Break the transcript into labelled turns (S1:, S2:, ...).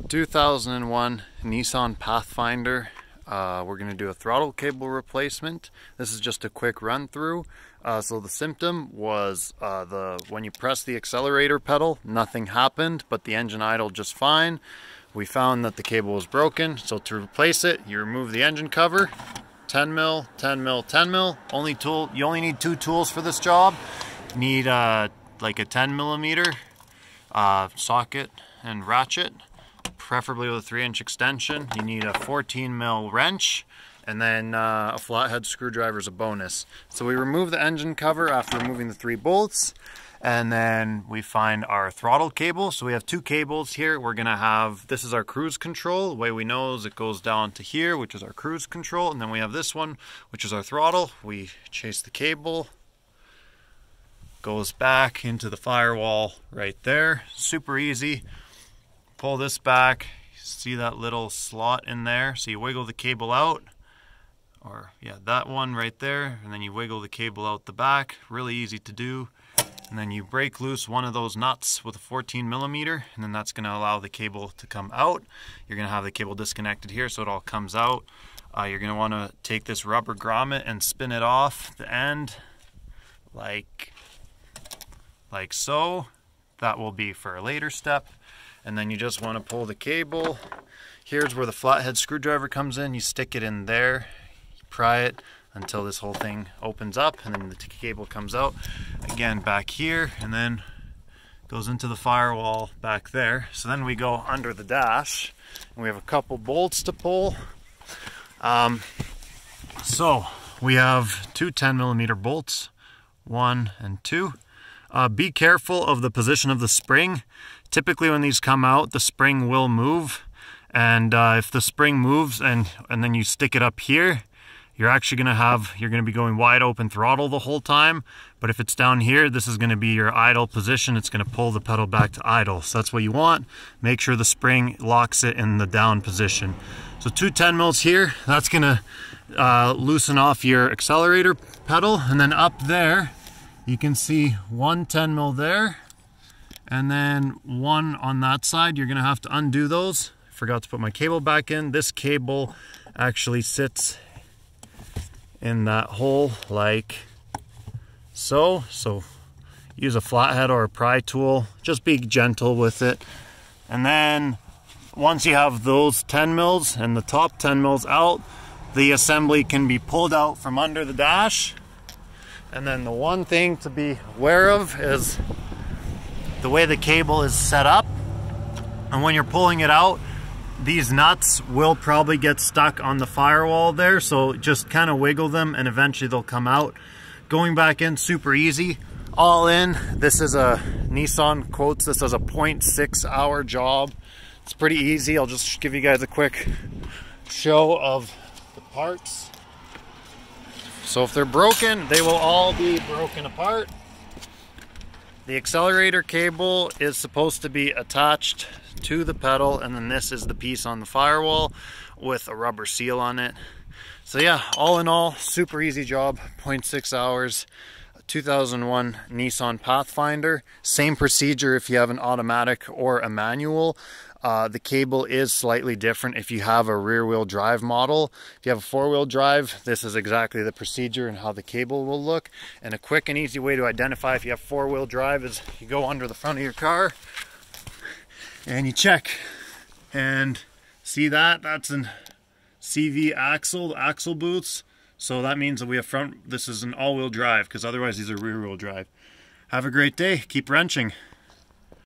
S1: 2001 Nissan Pathfinder. We're going to do a throttle cable replacement. This is just a quick run through. So the symptom was when you press the accelerator pedal, nothing happened, but the engine idled just fine. We found that the cable was broken, so to replace it, you remove the engine cover. 10 mil, 10 mil, 10 mil. You only need two tools for this job. You need like a 10 millimeter socket and ratchet, preferably with a 3-inch extension. You need a 14 mil wrench, and then a flathead screwdriver is a bonus. So we remove the engine cover after removing the 3 bolts, and then we find our throttle cable. So we have 2 cables here. We're gonna have, this is our cruise control. The way we know is it goes down to here, which is our cruise control, and then we have this one, which is our throttle. We chase the cable, goes back into the firewall right there. Super easy. Pull this back, see that little slot in there, so you wiggle the cable out, or yeah, that one right there, and then you wiggle the cable out the back. Really easy to do. And then you break loose one of those nuts with a 14 millimeter, and then that's going to allow the cable to come out. You're going to have the cable disconnected here so it all comes out. You're going to want to take this rubber grommet and spin it off the end like so. That will be for a later step. And then you just want to pull the cable. Here's where the flathead screwdriver comes in. You stick it in there, you pry it until this whole thing opens up, and then the cable comes out. Again, back here, and then goes into the firewall back there. So then we go under the dash, and we have a couple bolts to pull. So we have 2 10 millimeter bolts, 1 and 2. Be careful of the position of the spring. Typically when these come out, the spring will move, and if the spring moves and then you stick it up here, you're gonna be going wide open throttle the whole time. But if it's down here, this is gonna be your idle position. It's gonna pull the pedal back to idle. So that's what you want. Make sure the spring locks it in the down position. So 2 10 mils here, that's gonna loosen off your accelerator pedal, and then up there, you can see 1 10 mil there, and then 1 on that side. You're gonna have to undo those. I forgot to put my cable back in. This cable actually sits in that hole like so. So use a flathead or a pry tool. Just be gentle with it. And then once you have those 10 mils and the top 10 mils out, the assembly can be pulled out from under the dash. And then the one thing to be aware of is the way the cable is set up. And when you're pulling it out, these nuts will probably get stuck on the firewall there, so just kind of wiggle them and eventually they'll come out. Going back in, super easy. All in, this is a Nissan quotes this as a 0.6 hour job. It's pretty easy. I'll just give you guys a quick show of the parts. So if they're broken, they will all be broken apart. The accelerator cable is supposed to be attached to the pedal, and then this is the piece on the firewall with a rubber seal on it. So yeah, all in all, super easy job, 0.6 hours, 2001 Nissan Pathfinder. Same procedure if you have an automatic or a manual. The cable is slightly different if you have a rear-wheel drive model. If you have a 4-wheel drive, this is exactly the procedure and how the cable will look. And a quick and easy way to identify if you have 4-wheel drive is you go under the front of your car and you check. And see that's an CV axle, axle boots. So that means that we have this is an all-wheel drive, because otherwise these are rear-wheel drive. Have a great day. Keep wrenching.